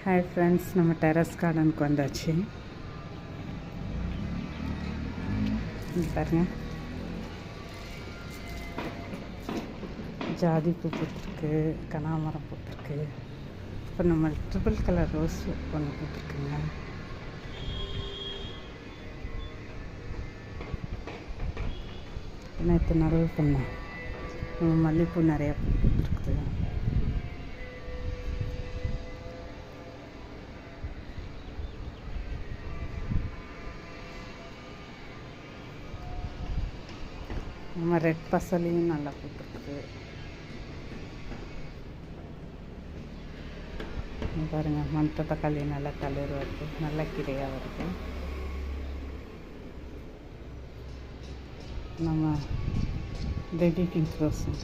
Hi friends, நம்ம terrace கார்டனுக்கு வந்தாச்சு. பாருங்கள், ஜாதி பூ பூத்துருக்கு, கனகாமரம் பூத்துருக்கு. இப்போ நம்ம ட்ரிபிள் கலர் ரோஸ் ஒன்று பூத்துருக்குங்க. நேற்று நடவு பண்ணேன். மல்லிகைப்பூ நிறையா பூத்துருக்குது. நம்ம ரெட் பசலையும் நல்லா பூத்துருக்குது. பாருங்கள், மண்ட தக்காளி நல்லா கலர் வருது, நல்லா கீரையாக வருது. நம்ம பேபி பிங்க் ரோஸும்